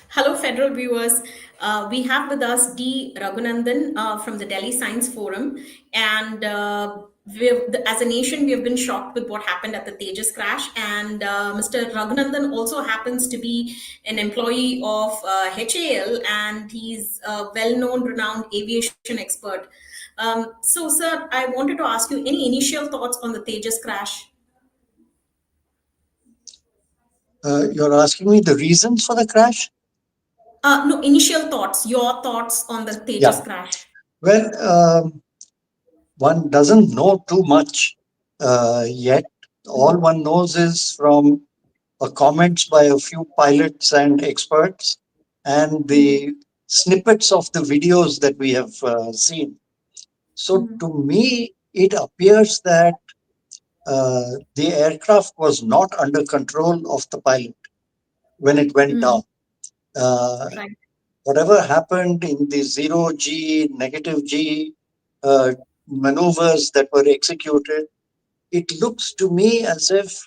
Hello, Federal viewers. We have with us D. Raghunandan from the Delhi Science Forum. And as a nation, we have been shocked with what happened at the Tejas crash. And Mr. Raghunandan also happens to be an employee of HAL, and he's a well known, renowned aviation expert. So, sir, I wanted to ask you any initial thoughts on the Tejas crash? You're asking me the reasons for the crash? No, initial thoughts, your thoughts on the Yeah. Tejas crash. Well, one doesn't know too much yet. All one knows is from comments by a few pilots and experts and the snippets of the videos that we have seen. So, to me, it appears that the aircraft was not under control of the pilot when it went down. Uh, Right. Whatever happened in the zero G, negative G maneuvers that were executed, it looks to me as if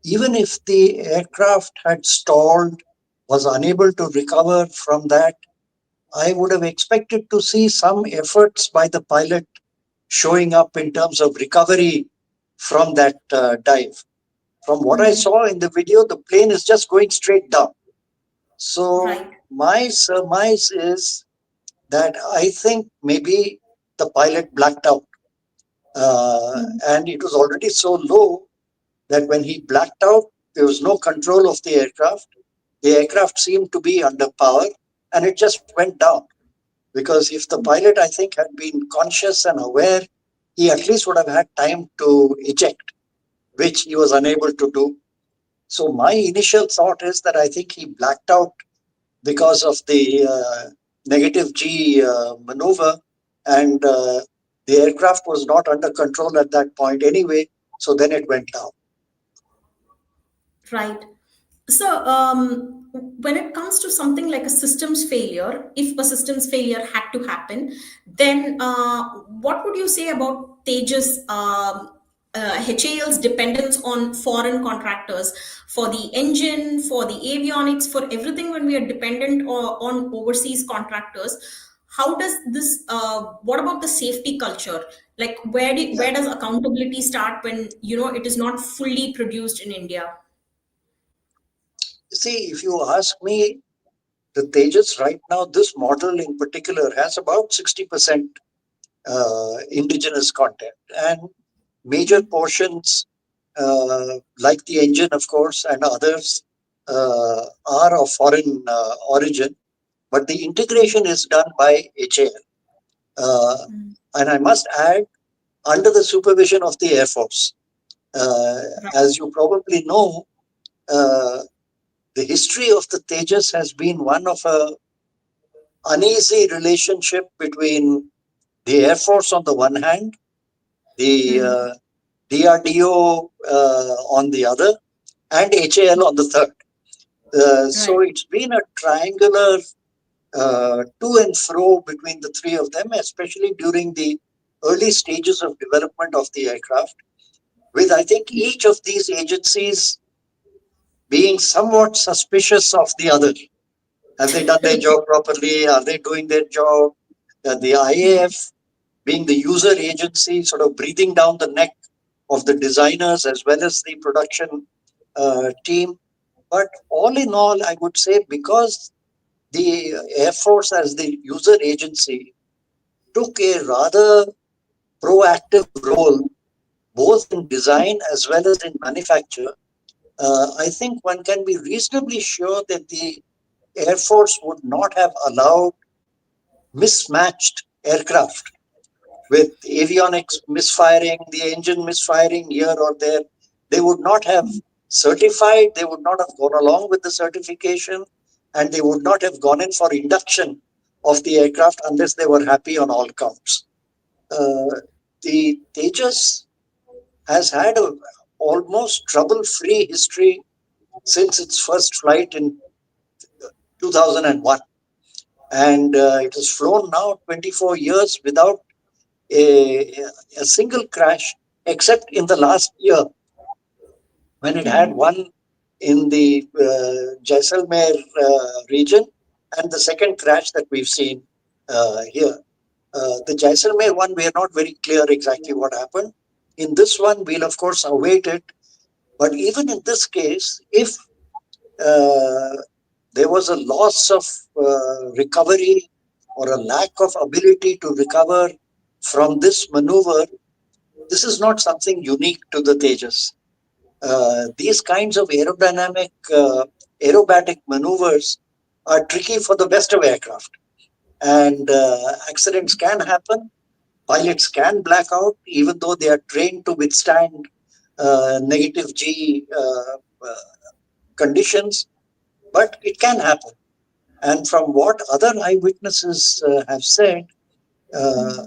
even if the aircraft had stalled, was unable to recover from that, I would have expected to see some efforts by the pilot showing up in terms of recovery from that dive. From what I saw in the video, the plane is just going straight down. So, Right. my surmise is that I think maybe the pilot blacked out. And it was already so low that when he blacked out, there was no control of the aircraft. The aircraft seemed to be under power and it just went down. Because if the pilot, I think, had been conscious and aware, he at least would have had time to eject, which he was unable to do. So, my initial thought is that I think he blacked out because of the negative G maneuver, and the aircraft was not under control at that point anyway. So then it went down. Right. So, when it comes to something like a systems failure, if a systems failure had to happen, then what would you say about Tejas HAL's dependence on foreign contractors for the engine, for the avionics, for everything when we are dependent on overseas contractors? How does this, what about the safety culture? Like Yeah. where does accountability start when, it is not fully produced in India? See, if you ask me, the Tejas right now, this model in particular has about 60% indigenous content, and major portions, like the engine, of course, and others, are of foreign origin. But the integration is done by HAL. And I must add, under the supervision of the Air Force. Uh, as you probably know, uh, the history of the Tejas has been one of a uneasy relationship between the Air Force on the one hand, the DRDO on the other, and HAL on the third. So Right. it's been a triangular to and fro between the three of them, especially during the early stages of development of the aircraft, with I think each of these agencies being somewhat suspicious of the other. Have they done their job properly? Are they doing their job? The IAF, being the user agency, sort of breathing down the neck of the designers as well as the production team. But all in all, I would say because the Air Force, as the user agency, took a rather proactive role both in design as well as in manufacture, I think one can be reasonably sure that the Air Force would not have allowed mismatched aircraft with avionics misfiring, the engine misfiring here or there. They would not have certified, they would not have gone along with the certification, and they would not have gone in for induction of the aircraft unless they were happy on all counts. Uh, the Tejas has had a almost trouble-free history since its first flight in 2001. And it has flown now 24 years without a, a single crash, except in the last year when it had one in the Jaisalmer region, and the second crash that we've seen here. The Jaisalmer one, we are not very clear exactly what happened. In this one, we'll of course await it. But even in this case, if uh, there was a loss of recovery or a lack of ability to recover from this maneuver, this is not something unique to the Tejas. These kinds of aerobatic maneuvers are tricky for the best of aircraft, and accidents can happen. Pilots can black out, even though they are trained to withstand negative G conditions, but it can happen. And from what other eyewitnesses have said, uh,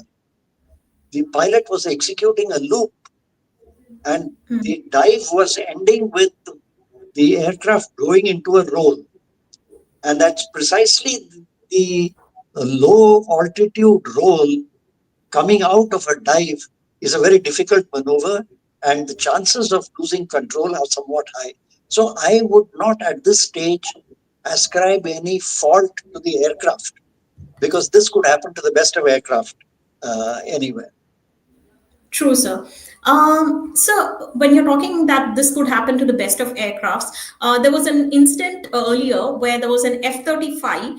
the pilot was executing a loop, and the dive was ending with the aircraft going into a roll. And that's precisely the low altitude roll coming out of a dive is a very difficult maneuver, and the chances of losing control are somewhat high. So I would not at this stage ascribe any fault to the aircraft, because this could happen to the best of aircraft anywhere. True, sir. So when you're talking that this could happen to the best of aircrafts, there was an incident earlier where there was an F-35,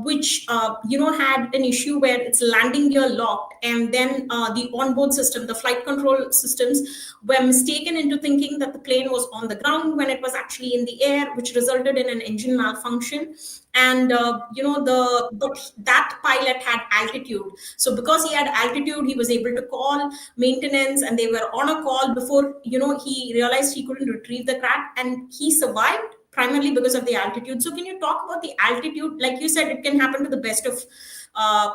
which had an issue where its landing gear locked, and then the onboard system, the flight control systems, were mistaken into thinking that the plane was on the ground when it was actually in the air, which resulted in an engine malfunction. And the but that pilot had altitude, so because he had altitude, he was able to call maintenance, and they were on a call before he realized he couldn't retrieve the craft, and he survived primarily because of the altitude. So can you talk about the altitude? Like you said, it can happen to the best of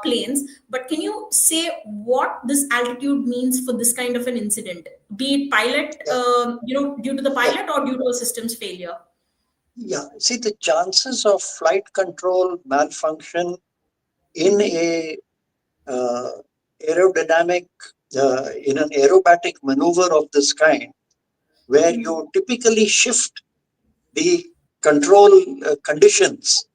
planes, but can you say what this altitude means for this kind of an incident, be it pilot Yeah, due to the yeah, pilot or due to a systems failure? yeah. See, the chances of flight control malfunction in a uh, aerodynamic, in an aerobatic maneuver of this kind, where you typically shift the control conditions.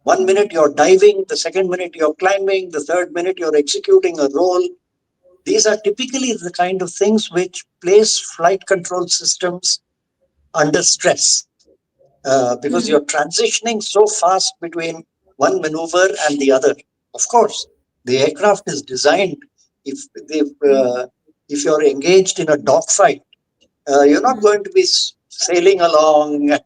1 minute you're diving, the second minute you're climbing, the third minute you're executing a roll. These are typically the kind of things which place flight control systems under stress, because you're transitioning so fast between one maneuver and the other. Of course, the aircraft is designed, if, if, uh, if you're engaged in a dogfight, you're not going to be sailing along and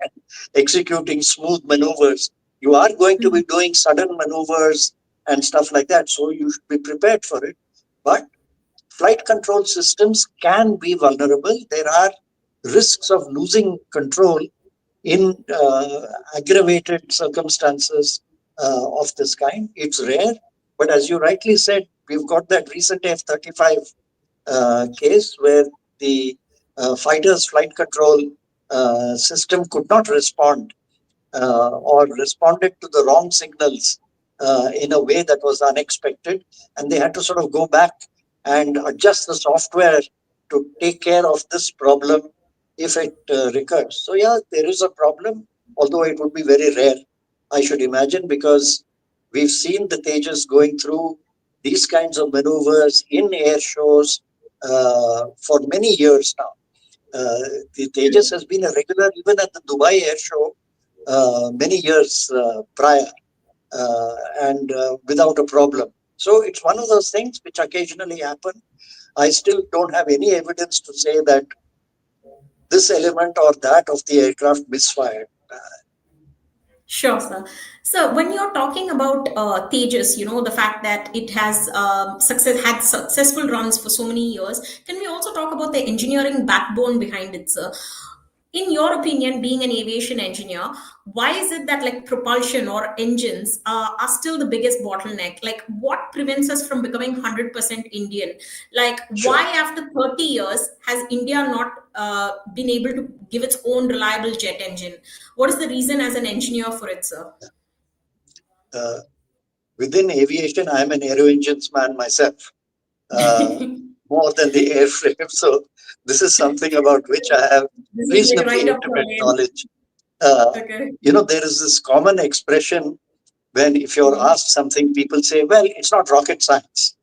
executing smooth maneuvers. You are going to be doing sudden maneuvers and stuff like that. So you should be prepared for it. But flight control systems can be vulnerable. There are risks of losing control in aggravated circumstances of this kind. It's rare, but as you rightly said, we've got that recent F-35 case where the fighter's flight control system could not respond, or responded to the wrong signals in a way that was unexpected. And they had to sort of go back and adjust the software to take care of this problem if it recurs. So, yeah, there is a problem, although it would be very rare, I should imagine, because we've seen the Tejas going through these kinds of maneuvers in air shows for many years now. The Tejas has been a regular even at the Dubai Air Show many years prior, and without a problem. So it's one of those things which occasionally happen. I still don't have any evidence to say that this element or that of the aircraft misfired. Sure, sir. So when you're talking about Tejas, the fact that it has had successful runs for so many years, can we also talk about the engineering backbone behind it, sir? In your opinion, being an aviation engineer, why is it that like propulsion or engines are still the biggest bottleneck? Like, what prevents us from becoming 100% Indian? Like, why Sure. after 30 years has India not been able to give its own reliable jet engine? What is the reason as an engineer for it, sir? Uh, Within aviation, I'm an aero engines man myself, uh, more than the airframe. So this is something about which I have This is like reasonably right up your intimate lane. knowledge. Uh, Okay. there is this common expression when if you're Mm, asked something, people say, well, it's not rocket science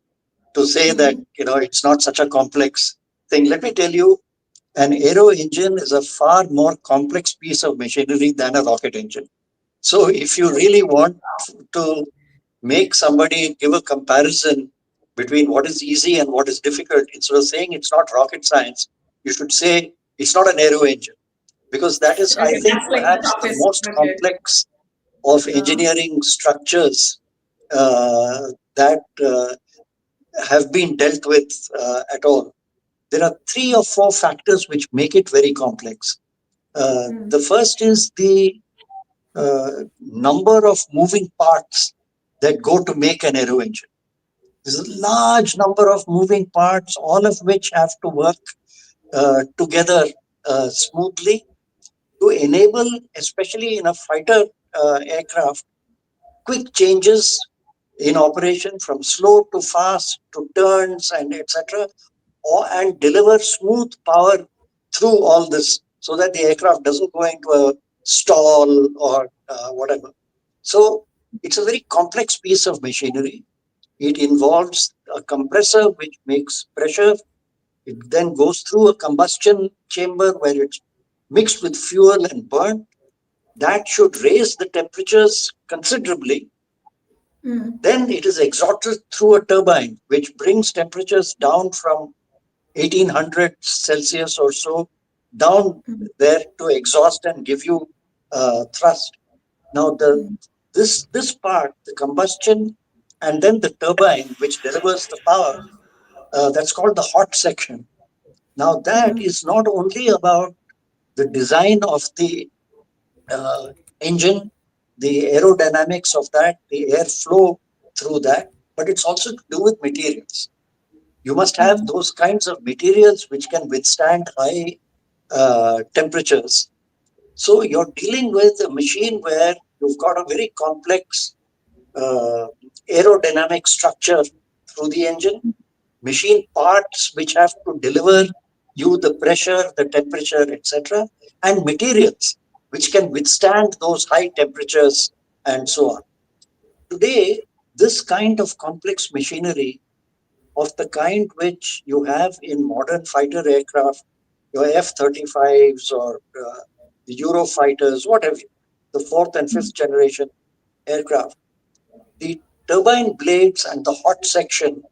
to say that, mm, it's not such a complex thing. Let me tell you, an aero engine is a far more complex piece of machinery than a rocket engine. So if you really want to make somebody give a comparison between what is easy and what is difficult, instead of saying it's not rocket science, you should say it's not an aero engine. Because that is, I okay, think, that's like the perhaps the toughest. most Okay. complex of Uh, engineering structures that have been dealt with at all. There are three or four factors which make it very complex. The mm, first is the number of moving parts that go to make an aero engine. There's a large number of moving parts, all of which have to work together smoothly to enable, especially in a fighter aircraft, quick changes in operation from slow to fast to turns and etc. Or and deliver smooth power through all this so that the aircraft doesn't go into a stall or whatever. So it's a very complex piece of machinery. It involves a compressor which makes pressure. It then goes through a combustion chamber where it's mixed with fuel and burnt. That should raise the temperatures considerably. mm, Then it is exhausted through a turbine, which brings temperatures down from 1800 Celsius or so down mm, there to exhaust and give you thrust. Now, mm, this part, the combustion, and then the turbine, which delivers the power, that's called the hot section. Now, that mm, is not only about the design of the uh, engine, the aerodynamics of that, the airflow through that, but it's also to do with materials. You must have mm, those kinds of materials which can withstand high temperatures. So you're dealing with a machine where you've got a very complex uh, aerodynamic structure through the engine, machine parts which have to deliver you the pressure, the temperature, etc., and materials which can withstand those high temperatures and so on. Today, this kind of complex machinery of the kind which you have in modern fighter aircraft, your F-35s or the Eurofighters, whatever, the fourth and fifth generation aircraft, the turbine blades and the hot section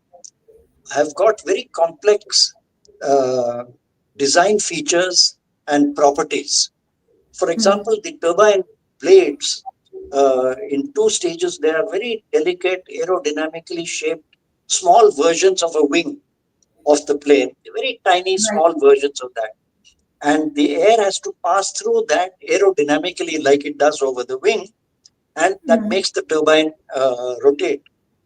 have got very complex uh, design features and properties. For mm, example, the turbine blades in two stages, they are very delicate, aerodynamically shaped, small versions of a wing of the plane, very tiny, right. small versions of that. And the air has to pass through that aerodynamically, like it does over the wing, and that Mm, makes the turbine rotate.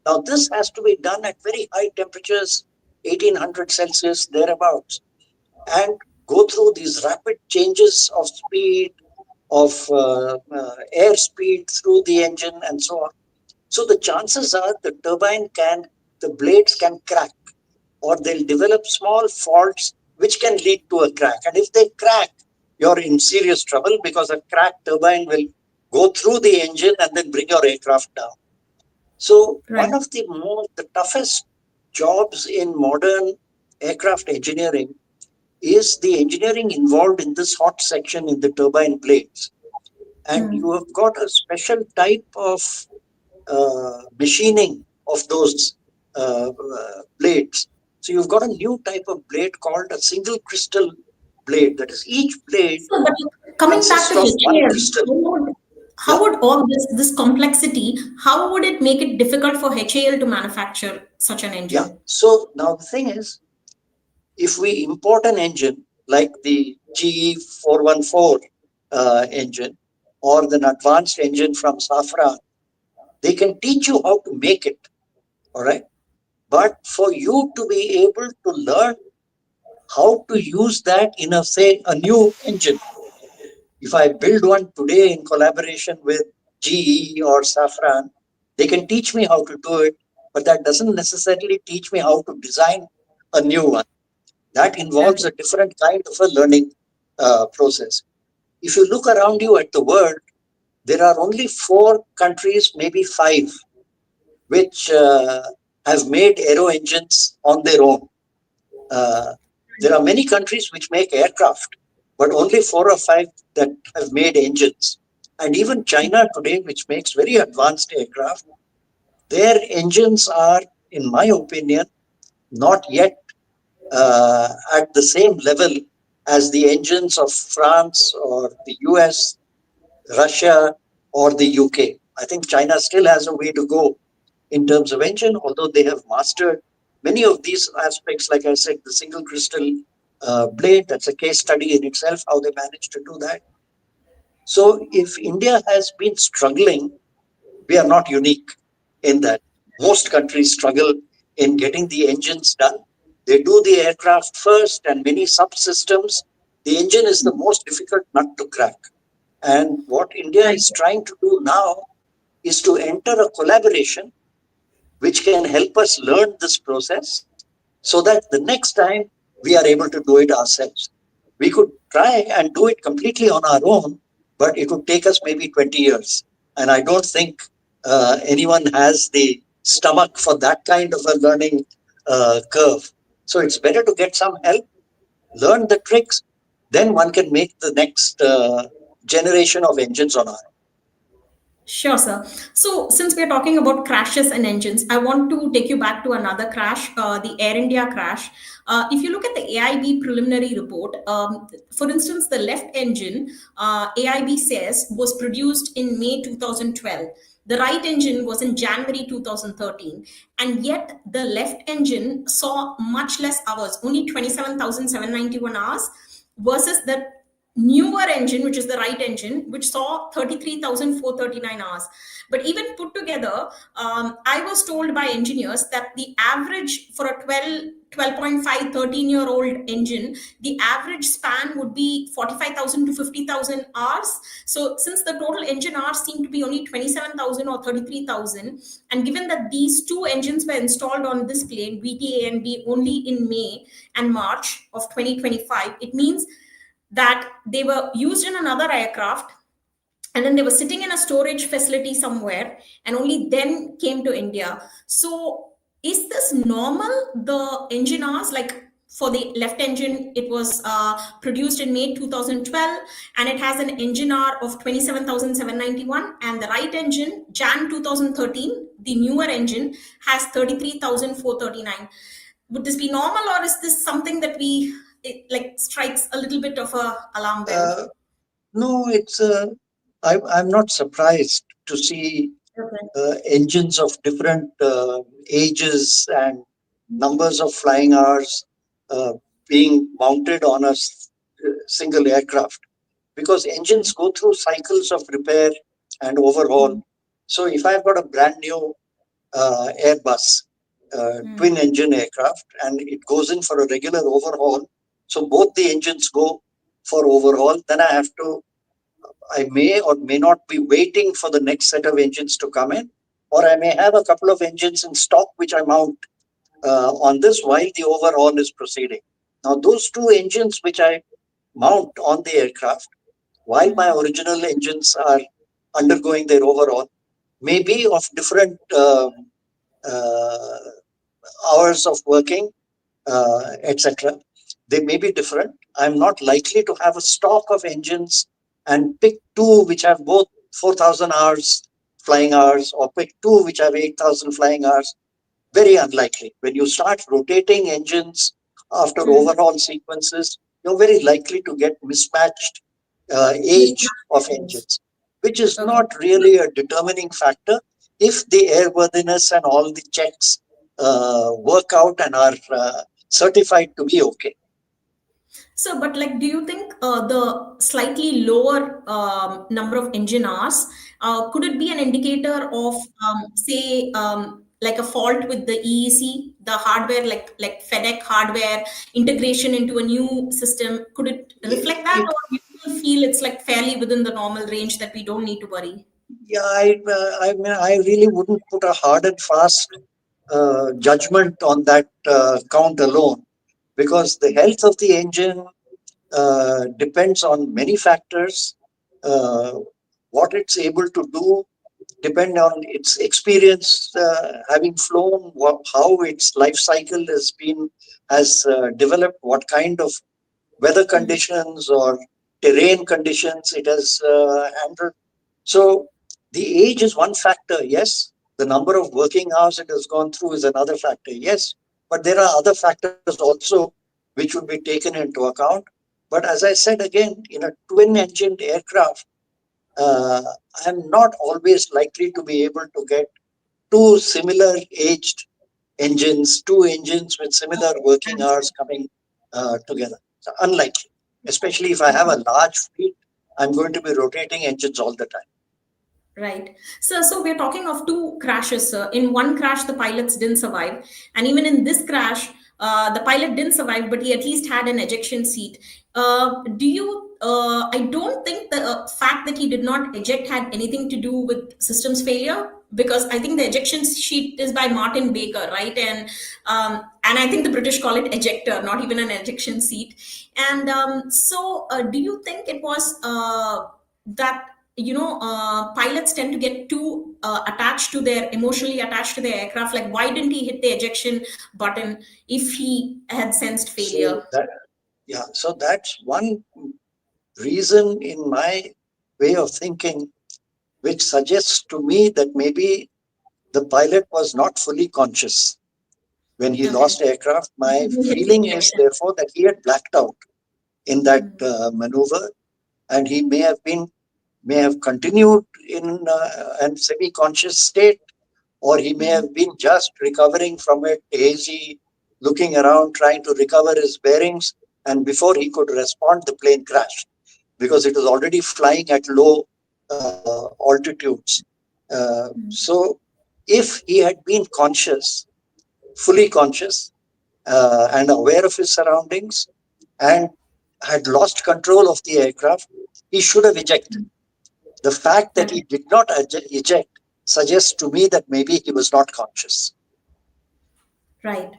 Now, this has to be done at very high temperatures, 1800 Celsius, thereabouts, and go through these rapid changes of speed, of air speed through the engine, and so on. So, the chances are the blades can crack or they'll develop small faults which can lead to a crack. And if they crack, you're in serious trouble because a cracked turbine will go through the engine and then bring your aircraft down. So one right. of the toughest jobs in modern aircraft engineering is the engineering involved in this hot section in the turbine blades. And you Mm. have got a special type of machining of those blades. So you've got a new type of blade called a single crystal blade. That is, each blade So, but coming back consists to of one HAL, crystal. how Yeah, would all this complexity, how would it make it difficult for HAL to manufacture such an yeah. engine? So now the thing is, if we import an engine like the GE 414 engine or an advanced engine from Safran, they can teach you how to make it. All right. But for you to be able to learn how to use that in a say a new engine. If I build one today in collaboration with GE or Safran, they can teach me how to do it, but that doesn't necessarily teach me how to design a new one. That involves Okay. a different kind of a learning process. if you look around you at the world, there are only 4 countries, maybe 5, which have made aero engines on their own. Uh, there are many countries which make aircraft, but only 4 or 5 that have made engines. And even China today, which makes very advanced aircraft, their engines are, in my opinion, not yet at the same level as the engines of France or the US, Russia, or the UK. I think China still has a way to go in terms of engine, although they have mastered many of these aspects. Like I said, the single crystal blade, that's a case study in itself, how they managed to do that. So if India has been struggling, we are not unique in that. Most countries struggle in getting the engines done. They do the aircraft first, and many subsystems. The engine is the most difficult nut to crack. And what India Right. is trying to do now is to enter a collaboration which can help us learn this process so that the next time we are able to do it ourselves. We could try and do it completely on our own, but it would take us maybe 20 years. And I don't think anyone has the stomach for that kind of a learning curve. So it's better to get some help, learn the tricks, then one can make the next generation of engines on our own. Sure, sir. So, since we are talking about crashes and engines, I want to take you back to another crash, the Air India crash. If you look at the AIB preliminary report, for instance, the left engine, AIB says, was produced in May 2012. The right engine was in January 2013, and yet the left engine saw much less hours, only 27,791 hours, versus the newer engine, which is the right engine, which saw 33,439 hours. But even put together, I was told by engineers that the average for a 12.5 13 year old engine, the average span would be 45,000 to 50,000 hours. So since the total engine hours seem to be only 27,000 or 33,000, and given that these two engines were installed on this plane VTA and B only in May and March of 2025, it means that they were used in another aircraft, and then they were sitting in a storage facility somewhere and only then came to India. So is this normal, the engine hours? Like for the left engine, it was produced in May 2012, and it has an engine hour of 27,791, and the right engine, Jan 2013, the newer engine, has 33,439. Would this be normal, or is this something that we, it like strikes a little bit of a alarm bell? Uh, no, I'm not surprised to see Okay. engines of different ages and numbers of flying hours uh, being mounted on a single aircraft, because engines go through cycles of repair and overhaul. So if I've got a brand new Airbus twin engine aircraft and it goes in for a regular overhaul, so both the engines go for overhaul, then I may or may not be waiting for the next set of engines to come in, or I may have a couple of engines in stock which I mount on this while the overhaul is proceeding. Now, those two engines which I mount on the aircraft while my original engines are undergoing their overhaul may be of different uh, hours of working, etc. They may be different. I'm not likely to have a stock of engines and pick two which have both 4,000 hours flying hours, or pick two which have 8,000 flying hours. Very unlikely. When you start rotating engines after overhaul sequences, you're very likely to get mismatched age of Mismatch. engines, which is Okay. not really a determining factor if the airworthiness and all the checks work out and are certified to be okay. So, but like, do you think the slightly lower number of engine hours, could it be an indicator of, say, like a fault with the EEC, the hardware, like FedEx hardware integration into a new system? Could it reflect that, It, or you still feel it's like fairly within the normal range that we don't need to worry? yeah, I mean, I really wouldn't put a hard and fast judgment on that count alone, because the health of the engine, depends on many factors. Uh, what it's able to do depend on its experience having flown, how its life cycle has developed, what kind of weather conditions or terrain conditions it has handled. So the age is one factor, yes. The number of working hours it has gone through is another factor, yes. But there are other factors also which would be taken into account. But as I said again, in a twin engined aircraft, uh, I'm not always likely to be able to get two similar aged engines, two engines with similar working hours coming together. So unlikely, especially if I have a large fleet, I'm going to be rotating engines all the time. Right. So we're talking of two crashes, sir. In one crash, the pilots didn't survive, and even in this crash, the pilot didn't survive, but he at least had an ejection seat. Do you? I don't think the fact that he did not eject had anything to do with systems failure, because I think the ejection sheet is by Martin Baker, right? And I think the British call it ejector, not even an ejection seat. And do you think it was that pilots tend to get too attached to their emotionally attached to their aircraft? Like, why didn't he hit the ejection button if he had sensed So failure? that yeah, so that's one reason in my way of thinking, which suggests to me that maybe the pilot was not fully conscious when he Okay. lost aircraft. My He hit the feeling is ejection. therefore that he had blacked out in that maneuver, and he may have continued in a semi-conscious state, or he may have been just recovering from it, hazy, looking around, trying to recover his bearings, and before he could respond, the plane crashed because it was already flying at low altitudes. So, if he had been conscious, fully conscious, and aware of his surroundings, and had lost control of the aircraft, he should have ejected. The fact that he Okay. did not eject suggests to me that maybe he was not conscious. Right.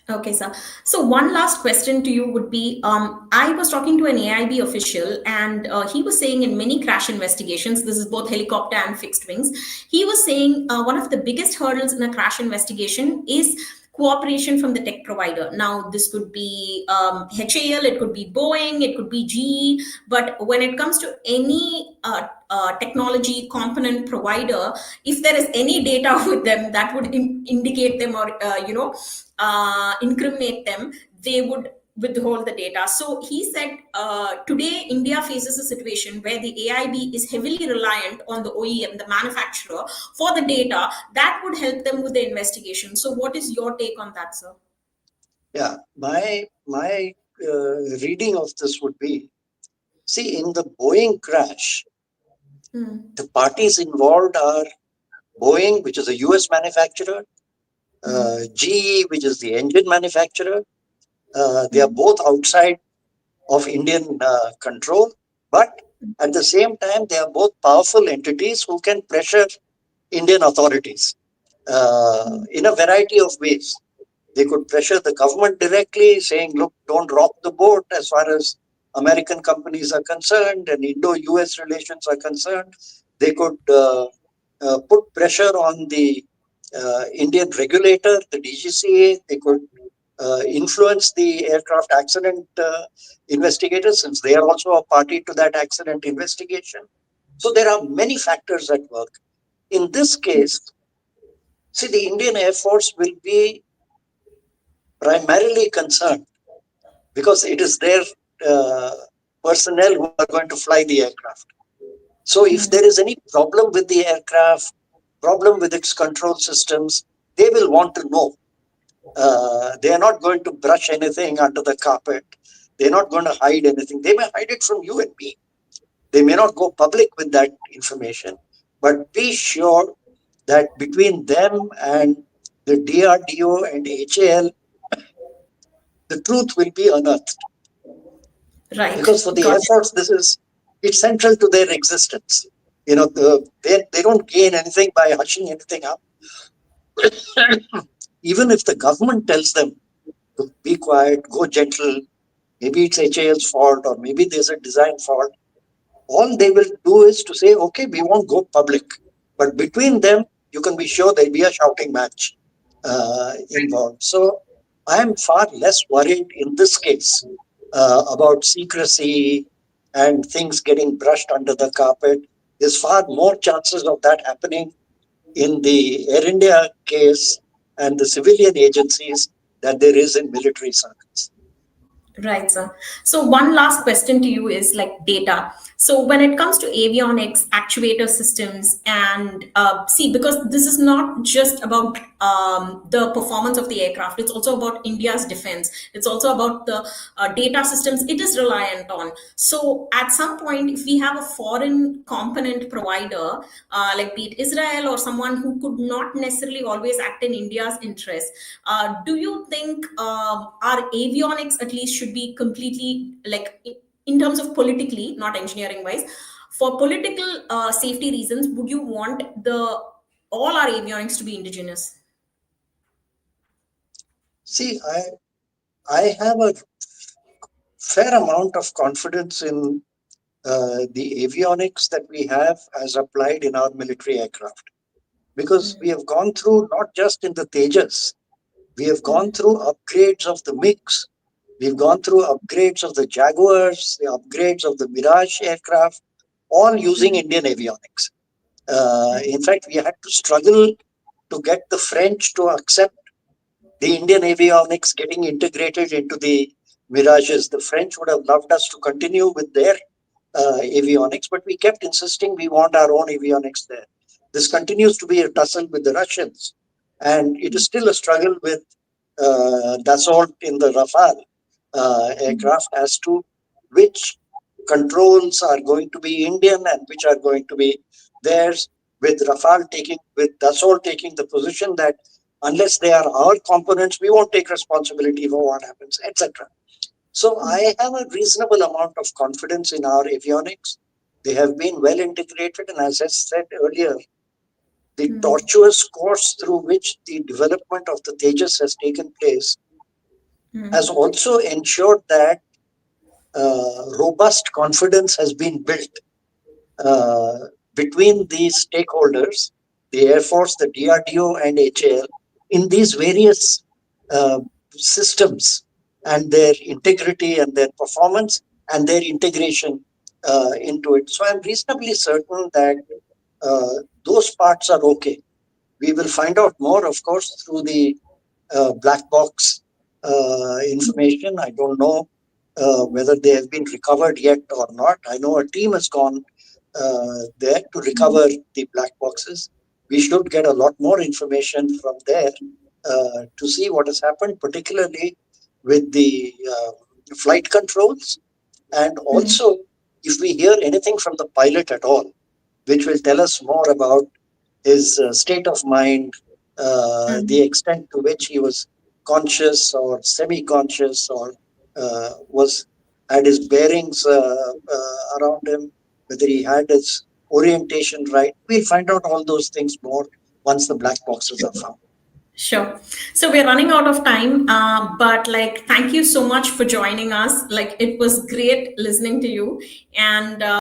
Okay, sir. So one last question to you would be, I was talking to an AIB official, and he was saying in many crash investigations, this is both helicopter and fixed wings, he was saying one of the biggest hurdles in a crash investigation is cooperation from the tech provider. Now, this could be HAL, it could be Boeing, it could be GE, but when it comes to any technology component provider, if there is any data with them that would indicate them, or incriminate them, they would withhold the data. So he said today India faces a situation where the AIB is heavily reliant on the OEM, the manufacturer, for the data that would help them with the investigation. So what is your take on that, sir? Yeah, my reading of this would be: see, in the Boeing crash, the parties involved are Boeing, which is a US manufacturer, GE, which is the engine manufacturer. They are both outside of Indian control, but at the same time, they are both powerful entities who can pressure Indian authorities in a variety of ways. They could pressure the government directly, saying, look, don't rock the boat as far as American companies are concerned and Indo US relations are concerned. They could put pressure on the Indian regulator, the DGCA. They could influence the aircraft accident investigators, since they are also a party to that accident investigation. So there are many factors at work. In this case, see, the Indian Air Force will be primarily concerned because it is their uh, personnel who are going to fly the aircraft. So if there is any problem with the aircraft, problem with its control systems, they will want to know. They are not going to brush anything under the carpet. They're not going to hide anything. They may hide it from you and me. They may not go public with that information, but be sure that between them and the DRDO and HAL, the truth will be unearthed. Right. Because for the Got Air it. Force, it's central to their existence. They don't gain anything by hushing anything up. Even if the government tells them to be quiet, go gentle, maybe it's HAL's fault, or maybe there's a design fault. All they will do is to say, okay, we won't go public. But between them, you can be sure there'll be a shouting match involved. So I'm far less worried in this case about secrecy and things getting brushed under the carpet. There's far more chances of that happening in the Air India case and the civilian agencies than there is in military circles. Right, sir. So one last question to you is like data. So when it comes to avionics, actuator systems, and see, because this is not just about the performance of the aircraft, it's also about India's defense. It's also about the data systems it is reliant on. So at some point, if we have a foreign component provider, like be it Israel or someone who could not necessarily always act in India's interest, do you think our avionics at least should be completely like in terms of politically, not engineering wise, for political safety reasons, would you want the all our avionics to be indigenous? See, I have a fair amount of confidence in the avionics that we have as applied in our military aircraft, because we have gone through not just in the Tejas, we have gone through upgrades of the MiGs, we've gone through upgrades of the Jaguars, the upgrades of the Mirage aircraft, all using Indian avionics. In fact, we had to struggle to get the French to accept the Indian avionics getting integrated into the Mirages. The French would have loved us to continue with their avionics, but we kept insisting we want our own avionics there. This continues to be a tussle with the Russians, and it is still a struggle with Dassault in the Rafale aircraft as to which controls are going to be Indian and which are going to be theirs. With Dassault taking the position that unless they are our components, we won't take responsibility for what happens, etc. So I have a reasonable amount of confidence in our avionics. They have been well integrated, and as I said earlier, the tortuous course through which the development of the Tejas has taken place has also ensured that robust confidence has been built uh, between these stakeholders, the Air Force, the DRDO, and HAL, in these various uh, systems and their integrity and their performance and their integration into it. So I'm reasonably certain that those parts are okay. We will find out more, of course, through the black box information. I don't know whether they have been recovered yet or not. I know a team has gone there to recover the black boxes. We should get a lot more information from there to see what has happened, particularly with the flight controls. And also, if we hear anything from the pilot at all, which will tell us more about his state of mind, the extent to which he was conscious or semi-conscious, or was had his bearings around him, whether he had his orientation right. We'll find out all those things more once the black boxes are found. Sure. So we're running out of time, but like, thank you so much for joining us. Like, it was great listening to you, and